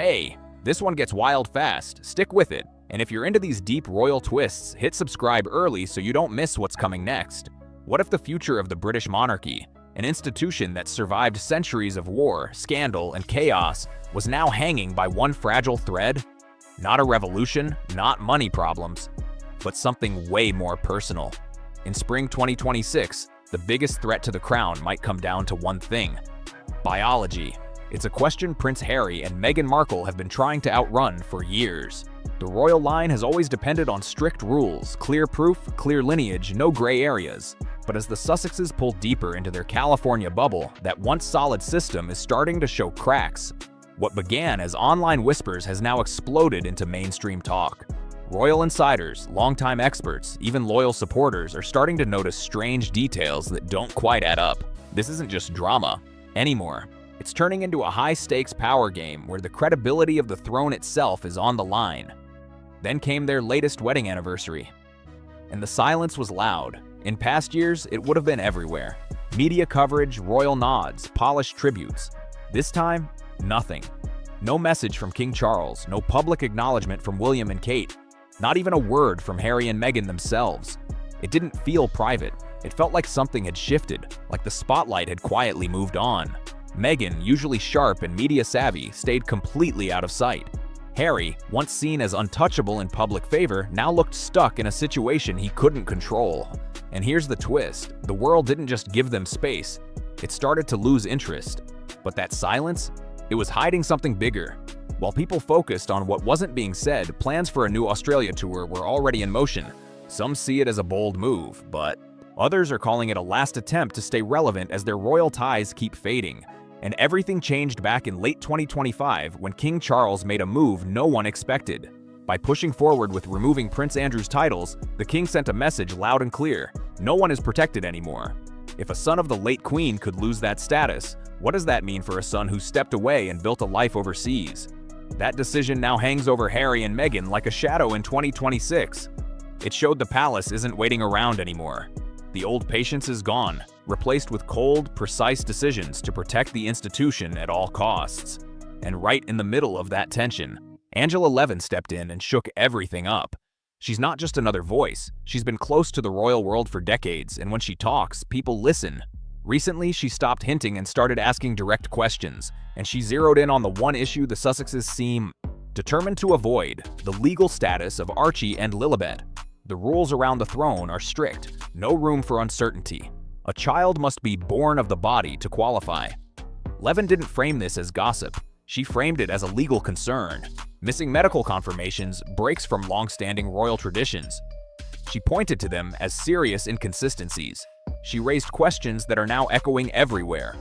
Hey, this one gets wild fast, stick with it. And if you're into these deep royal twists, hit subscribe early so you don't miss what's coming next. What if the future of the British monarchy, an institution that survived centuries of war, scandal, and chaos, was now hanging by one fragile thread? Not a revolution, not money problems, but something way more personal. In spring 2026, the biggest threat to the crown might come down to one thing: biology. It's a question Prince Harry and Meghan Markle have been trying to outrun for years. The royal line has always depended on strict rules, clear proof, clear lineage, no gray areas. But as the Sussexes pull deeper into their California bubble, that once solid system is starting to show cracks. What began as online whispers has now exploded into mainstream talk. Royal insiders, longtime experts, even loyal supporters are starting to notice strange details that don't quite add up. This isn't just drama anymore. It's turning into a high-stakes power game where the credibility of the throne itself is on the line. Then came their latest wedding anniversary, and the silence was loud. In past years, it would have been everywhere. Media coverage, royal nods, polished tributes. This time, nothing. No message from King Charles, no public acknowledgement from William and Kate, not even a word from Harry and Meghan themselves. It didn't feel private. It felt like something had shifted, like the spotlight had quietly moved on. Meghan, usually sharp and media savvy, stayed completely out of sight. Harry, once seen as untouchable in public favor, now looked stuck in a situation he couldn't control. And here's the twist: the world didn't just give them space, it started to lose interest. But that silence? It was hiding something bigger. While people focused on what wasn't being said, plans for a new Australia tour were already in motion. Some see it as a bold move, but others are calling it a last attempt to stay relevant as their royal ties keep fading. And everything changed back in late 2025 when King Charles made a move no one expected. By pushing forward with removing Prince Andrew's titles, the king sent a message loud and clear: no one is protected anymore. If a son of the late queen could lose that status, what does that mean for a son who stepped away and built a life overseas? That decision now hangs over Harry and Meghan like a shadow in 2026. It showed the palace isn't waiting around anymore. The old patience is gone, replaced with cold, precise decisions to protect the institution at all costs. And right in the middle of that tension, Angela Levin stepped in and shook everything up. She's not just another voice. She's been close to the royal world for decades, and when she talks, people listen. Recently, she stopped hinting and started asking direct questions, and she zeroed in on the one issue the Sussexes seem determined to avoid: the legal status of Archie and Lilibet. The rules around the throne are strict, no room for uncertainty. A child must be born of the body to qualify. Levin didn't frame this as gossip. She framed it as a legal concern. Missing medical confirmations, breaks from long-standing royal traditions. She pointed to them as serious inconsistencies. She raised questions that are now echoing everywhere.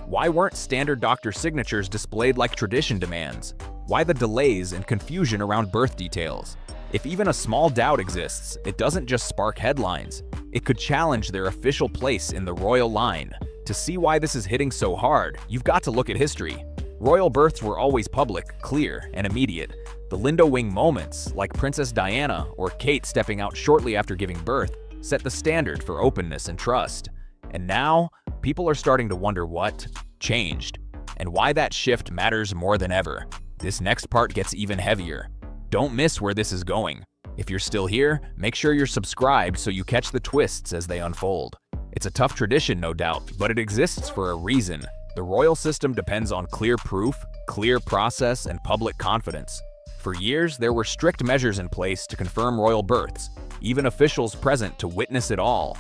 Why weren't standard doctor signatures displayed like tradition demands? Why the delays and confusion around birth details? If even a small doubt exists, it doesn't just spark headlines. It could challenge their official place in the royal line. To see why this is hitting so hard, you've got to look at history. Royal births were always public, clear, and immediate. The Lindo Wing moments, like Princess Diana or Kate stepping out shortly after giving birth, set the standard for openness and trust. And now, people are starting to wonder what changed, and why that shift matters more than ever. This next part gets even heavier. Don't miss where this is going. If you're still here, make sure you're subscribed so you catch the twists as they unfold. It's a tough tradition, no doubt, but it exists for a reason. The royal system depends on clear proof, clear process, and public confidence. For years, there were strict measures in place to confirm royal births, even officials present to witness it all.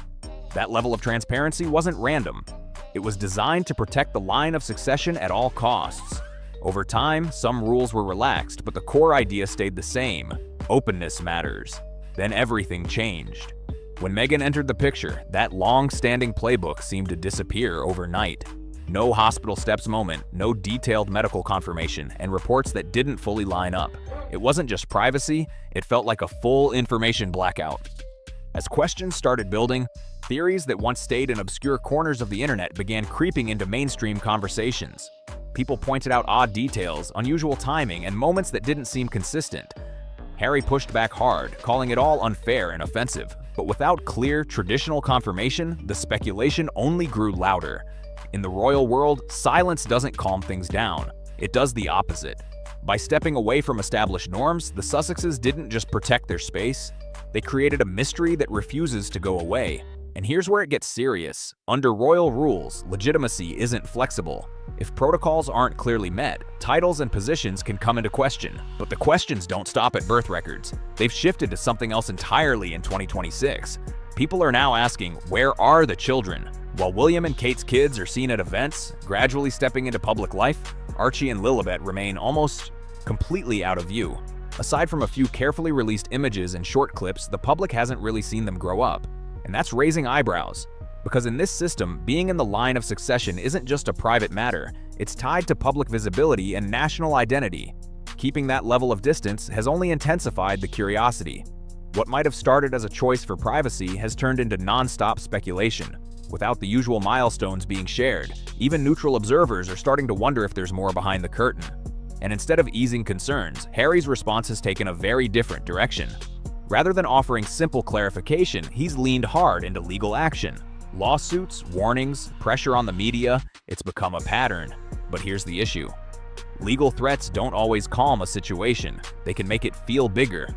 That level of transparency wasn't random. It was designed to protect the line of succession at all costs. Over time, some rules were relaxed, but the core idea stayed the same: openness matters. Then everything changed. When Meghan entered the picture, that long-standing playbook seemed to disappear overnight. No hospital steps moment, no detailed medical confirmation, and reports that didn't fully line up. It wasn't just privacy, it felt like a full information blackout. As questions started building, theories that once stayed in obscure corners of the internet began creeping into mainstream conversations. People pointed out odd details, unusual timing, and moments that didn't seem consistent. Harry pushed back hard, calling it all unfair and offensive. But without clear, traditional confirmation, the speculation only grew louder. In the royal world, silence doesn't calm things down. It does the opposite. By stepping away from established norms, the Sussexes didn't just protect their space, they created a mystery that refuses to go away. And here's where it gets serious. Under royal rules, legitimacy isn't flexible. If protocols aren't clearly met, titles and positions can come into question. But the questions don't stop at birth records. They've shifted to something else entirely in 2026. People are now asking, where are the children? While William and Kate's kids are seen at events, gradually stepping into public life, Archie and Lilibet remain almost completely out of view. Aside from a few carefully released images and short clips, the public hasn't really seen them grow up. And that's raising eyebrows. Because in this system, being in the line of succession isn't just a private matter, it's tied to public visibility and national identity. Keeping that level of distance has only intensified the curiosity. What might have started as a choice for privacy has turned into non-stop speculation. Without the usual milestones being shared, even neutral observers are starting to wonder if there's more behind the curtain. And instead of easing concerns, Harry's response has taken a very different direction. Rather than offering simple clarification, he's leaned hard into legal action. Lawsuits, warnings, pressure on the media, it's become a pattern. But here's the issue. Legal threats don't always calm a situation, they can make it feel bigger.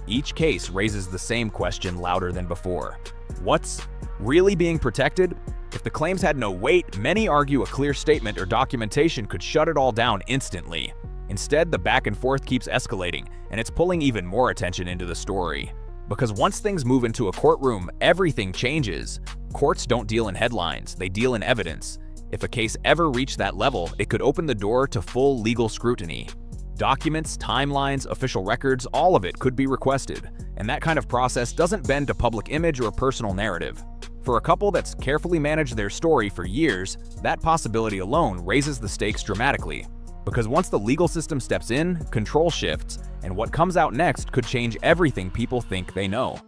Each case raises the same question louder than before. What's really being protected? If the claims had no weight, many argue a clear statement or documentation could shut it all down instantly. Instead, the back and forth keeps escalating, and it's pulling even more attention into the story. Because once things move into a courtroom, everything changes. Courts don't deal in headlines, they deal in evidence. If a case ever reached that level, it could open the door to full legal scrutiny. Documents, timelines, official records, all of it could be requested. And that kind of process doesn't bend to public image or personal narrative. For a couple that's carefully managed their story for years, that possibility alone raises the stakes dramatically. Because once the legal system steps in, control shifts, and what comes out next could change everything people think they know.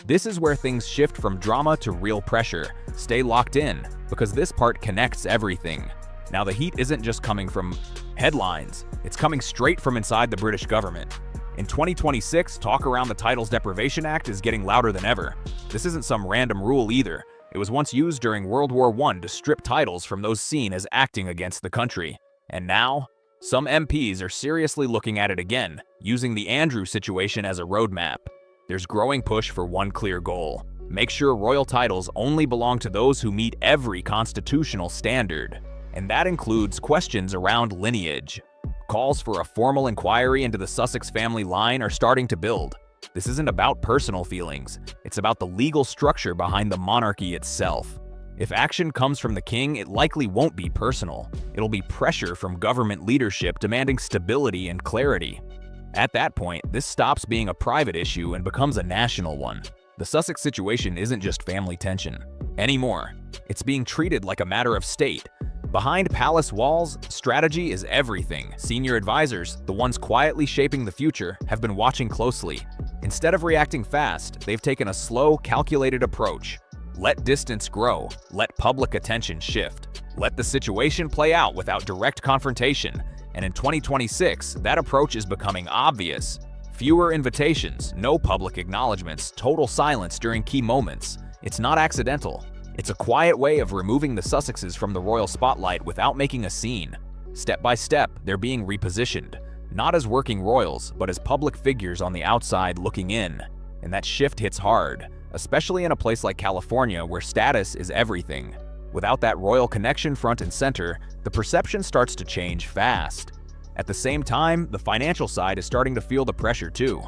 This is where things shift from drama to real pressure. Stay locked in, because this part connects everything. Now the heat isn't just coming from headlines, it's coming straight from inside the British government. In 2026, talk around the Titles Deprivation Act is getting louder than ever. This isn't some random rule either. It was once used during World War I to strip titles from those seen as acting against the country. And now, some MPs are seriously looking at it again, using the Andrew situation as a roadmap. There's growing push for one clear goal: make sure royal titles only belong to those who meet every constitutional standard. And that includes questions around lineage. Calls for a formal inquiry into the Sussex family line are starting to build. This isn't about personal feelings, it's about the legal structure behind the monarchy itself. If action comes from the king, it likely won't be personal. It'll be pressure from government leadership demanding stability and clarity. At that point, this stops being a private issue and becomes a national one. The Sussex situation isn't just family tension anymore. It's being treated like a matter of state. Behind palace walls, strategy is everything. Senior advisors, the ones quietly shaping the future, have been watching closely. Instead of reacting fast, they've taken a slow, calculated approach. Let distance grow, let public attention shift. Let the situation play out without direct confrontation. And in 2026, that approach is becoming obvious. Fewer invitations, no public acknowledgements, total silence during key moments. It's not accidental. It's a quiet way of removing the Sussexes from the royal spotlight without making a scene. Step by step, they're being repositioned, not as working royals, but as public figures on the outside looking in. And that shift hits hard, especially in a place like California where status is everything. Without that royal connection front and center, the perception starts to change fast. At the same time, the financial side is starting to feel the pressure too.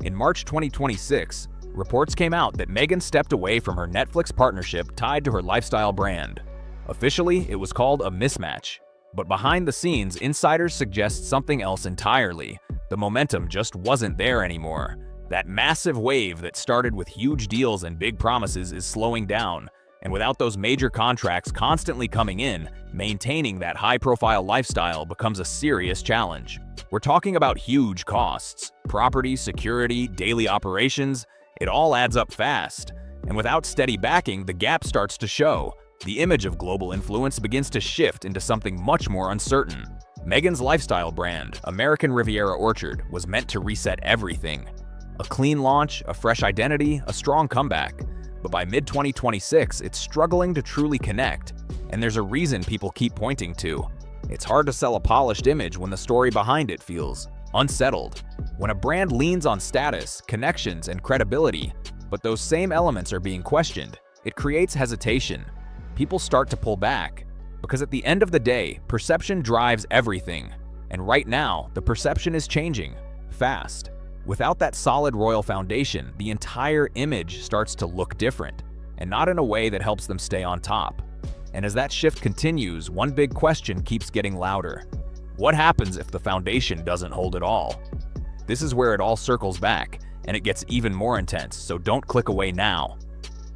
In March 2026, reports came out that Meghan stepped away from her Netflix partnership tied to her lifestyle brand. Officially, it was called a mismatch. But behind the scenes, insiders suggest something else entirely. The momentum just wasn't there anymore. That massive wave that started with huge deals and big promises is slowing down. And without those major contracts constantly coming in, maintaining that high-profile lifestyle becomes a serious challenge. We're talking about huge costs. Property, security, daily operations, it all adds up fast. And without steady backing, the gap starts to show. The image of global influence begins to shift into something much more uncertain. Meghan's lifestyle brand, American Riviera Orchard, was meant to reset everything. A clean launch, a fresh identity, a strong comeback. But by mid-2026, it's struggling to truly connect. And there's a reason people keep pointing to. It's hard to sell a polished image when the story behind it feels unsettled. When a brand leans on status, connections, and credibility, but those same elements are being questioned, it creates hesitation. People start to pull back, because at the end of the day, perception drives everything. And right now, the perception is changing fast. Without that solid royal foundation, the entire image starts to look different, and not in a way that helps them stay on top. And as that shift continues, one big question keeps getting louder. What happens if the foundation doesn't hold at all? This is where it all circles back, and it gets even more intense, so don't click away now.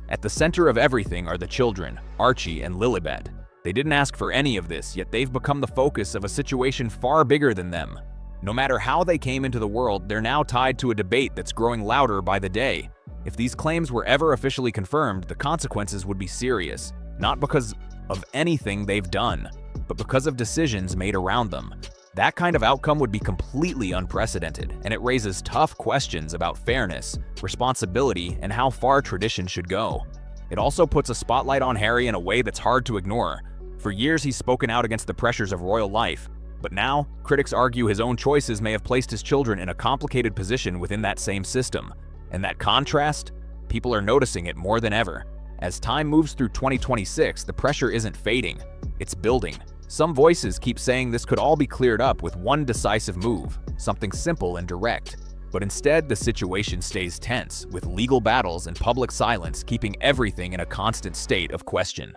At the center of everything are the children, Archie and Lilibet. They didn't ask for any of this, yet they've become the focus of a situation far bigger than them. No matter how they came into the world, they're now tied to a debate that's growing louder by the day. If these claims were ever officially confirmed, the consequences would be serious, not because of anything they've done, but because of decisions made around them. That kind of outcome would be completely unprecedented, and it raises tough questions about fairness, responsibility, and how far tradition should go. It also puts a spotlight on Harry in a way that's hard to ignore. For years, he's spoken out against the pressures of royal life, but now, critics argue his own choices may have placed his children in a complicated position within that same system. And that contrast? People are noticing it more than ever. As time moves through 2026, the pressure isn't fading, it's building. Some voices keep saying this could all be cleared up with one decisive move, something simple and direct. But instead, the situation stays tense, with legal battles and public silence keeping everything in a constant state of question.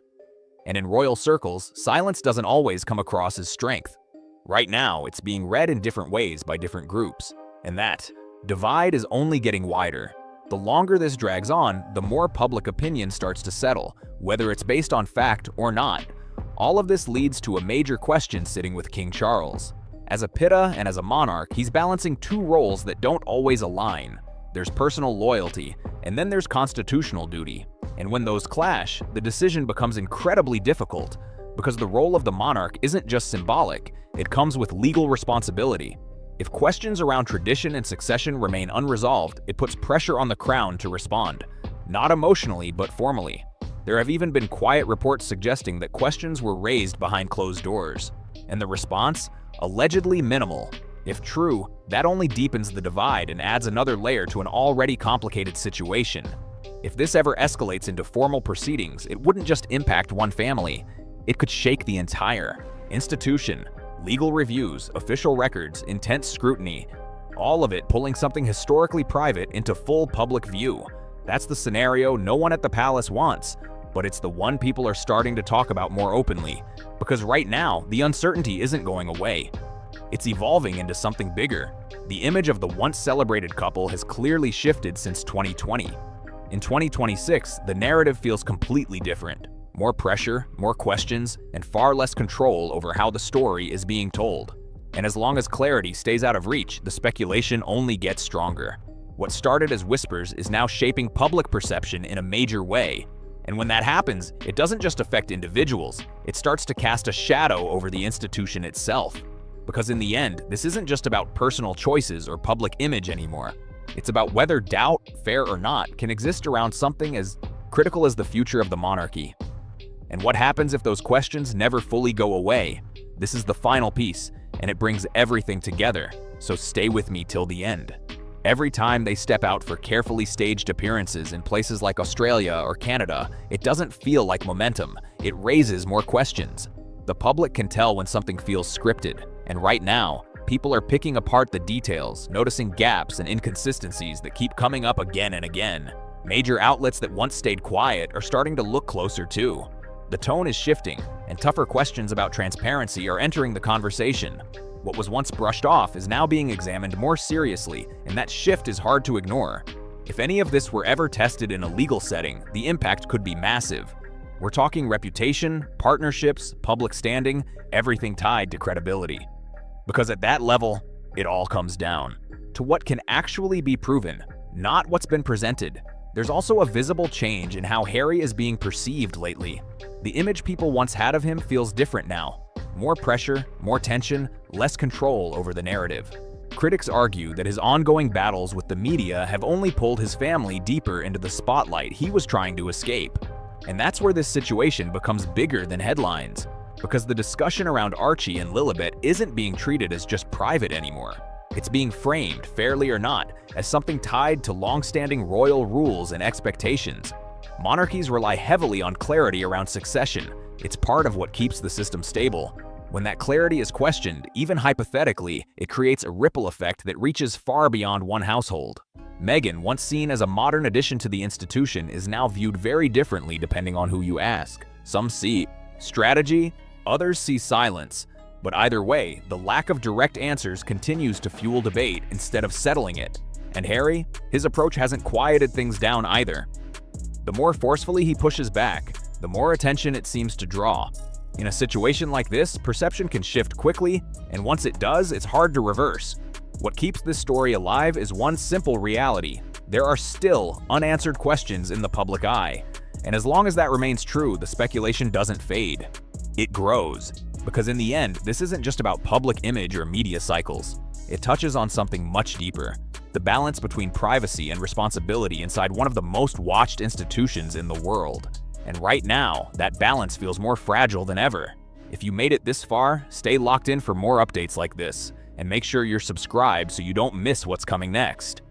And in royal circles, silence doesn't always come across as strength. Right now, it's being read in different ways by different groups, and that divide is only getting wider. The longer this drags on, the more public opinion starts to settle, whether it's based on fact or not. All of this leads to a major question sitting with King Charles. As a pitta and as a monarch, he's balancing two roles that don't always align. There's personal loyalty, and then there's constitutional duty. And when those clash, the decision becomes incredibly difficult, because the role of the monarch isn't just symbolic, it comes with legal responsibility. If questions around tradition and succession remain unresolved, it puts pressure on the crown to respond, not emotionally but formally. There have even been quiet reports suggesting that questions were raised behind closed doors, and the response? Allegedly minimal. If true, that only deepens the divide and adds another layer to an already complicated situation. If this ever escalates into formal proceedings, it wouldn't just impact one family, it could shake the entire institution. Legal reviews, official records, intense scrutiny, all of it pulling something historically private into full public view. That's the scenario no one at the palace wants, but it's the one people are starting to talk about more openly, because right now, the uncertainty isn't going away. It's evolving into something bigger. The image of the once celebrated couple has clearly shifted since 2020. In 2026, the narrative feels completely different. More pressure, more questions, and far less control over how the story is being told. And as long as clarity stays out of reach, the speculation only gets stronger. What started as whispers is now shaping public perception in a major way. And when that happens, it doesn't just affect individuals, it starts to cast a shadow over the institution itself. Because in the end, this isn't just about personal choices or public image anymore. It's about whether doubt, fair or not, can exist around something as critical as the future of the monarchy. And what happens if those questions never fully go away? This is the final piece, and it brings everything together, so stay with me till the end. Every time they step out for carefully staged appearances in places like Australia or Canada, it doesn't feel like momentum, it raises more questions. The public can tell when something feels scripted, and right now, people are picking apart the details, noticing gaps and inconsistencies that keep coming up again and again. Major outlets that once stayed quiet are starting to look closer too. The tone is shifting, and tougher questions about transparency are entering the conversation. What was once brushed off is now being examined more seriously, and that shift is hard to ignore. If any of this were ever tested in a legal setting, the impact could be massive. We're talking reputation, partnerships, public standing, everything tied to credibility. Because at that level, it all comes down to what can actually be proven, not what's been presented. There's also a visible change in how Harry is being perceived lately. The image people once had of him feels different now. More pressure, more tension, less control over the narrative. Critics argue that his ongoing battles with the media have only pulled his family deeper into the spotlight he was trying to escape. And that's where this situation becomes bigger than headlines. Because the discussion around Archie and Lilibet isn't being treated as just private anymore. It's being framed, fairly or not, as something tied to long-standing royal rules and expectations. Monarchies rely heavily on clarity around succession. It's part of what keeps the system stable. When that clarity is questioned, even hypothetically, it creates a ripple effect that reaches far beyond one household. Meghan, once seen as a modern addition to the institution, is now viewed very differently depending on who you ask. Some see strategy, others see silence. But either way, the lack of direct answers continues to fuel debate instead of settling it. And Harry? His approach hasn't quieted things down either. The more forcefully he pushes back, the more attention it seems to draw. In a situation like this, perception can shift quickly, and once it does, it's hard to reverse. What keeps this story alive is one simple reality: there are still unanswered questions in the public eye. And as long as that remains true, the speculation doesn't fade. It grows. Because in the end, this isn't just about public image or media cycles. It touches on something much deeper: the balance between privacy and responsibility inside one of the most watched institutions in the world. And right now, that balance feels more fragile than ever. If you made it this far, stay locked in for more updates like this, and make sure you're subscribed so you don't miss what's coming next.